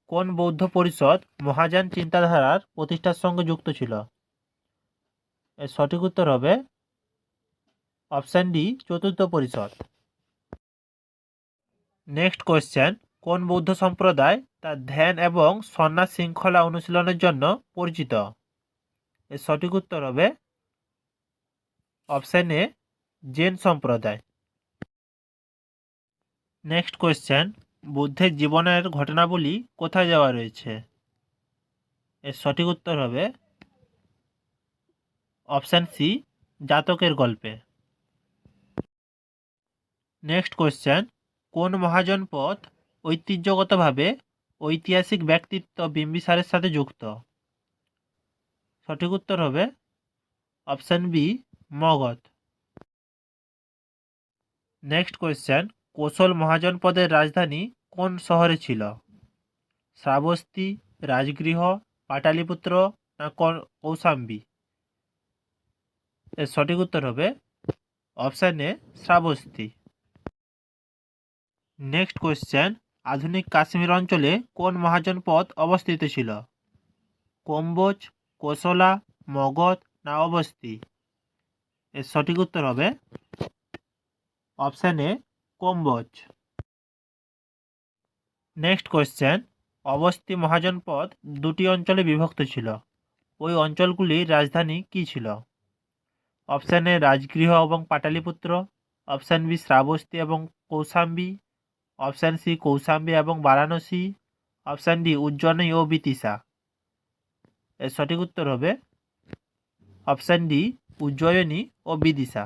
কোন বৌদ্ধ পরিষদ মহাযান চিন্তাধারার প্রতিষ্ঠার সঙ্গে যুক্ত ছিল? এর সঠিক উত্তর হবে অপশান ডি, চতুর্থ পরিষদ। নেক্সট কোয়েশ্চেন, কোন বৌদ্ধ সম্প্রদায় তার ধ্যান এবং সন্ন্যাস শৃঙ্খলা অনুশীলনের জন্য পরিচিত? এর সঠিক উত্তর হবে অপশান এ, জৈন সম্প্রদায়। নেক্সট কোয়েশ্চেন, বুদ্ধের জীবনের ঘটনাবলী কোথায় দেওয়া রয়েছে? এর সঠিক উত্তর হবে অপশান সি, জাতকের গল্পে। নেক্সট কোয়েশ্চেন, কোন মহাজনপদ ঐতিহ্যগতভাবে ঐতিহাসিক ব্যক্তিত্ব বিম্বিসারের সাথে যুক্ত? সঠিক উত্তর হবে option B, Magadha. Next question, Kosala মহাজনপদের রাজধানী কোন শহরে ছিল? শ্রাবস্তী, রাজগৃহ, পাটালিপুত্র না কৌশাম্বী? এর সঠিক উত্তর হবে option A, Shravasti. Next question, আধুনিক কাশ্মীর অঞ্চলে কোন মহাজনপদ অবস্থিত ছিল? কম্বোজ, কোশলা, মগধ না অবস্থি? এর সঠিক উত্তর হবে অপশান এ, কম্বোজ। নেক্সট কোয়েশ্চেন, অবস্থি মহাজনপদ দুটি অঞ্চলে বিভক্ত ছিল, ওই অঞ্চলগুলির রাজধানী কী ছিল? অপশান এ, রাজগৃহ এবং পাটালিপুত্র, অপশান বি, শ্রাবস্তী এবং কৌশাম্বী, অপশান সি, কৌশাম্বী এবং বারাণসী, অপশান ডি, উজ্জয়িনী ও বিদিশা। এর সঠিক উত্তর হবে অপশান ডি, উজ্জয়িনী ও বিদিশা।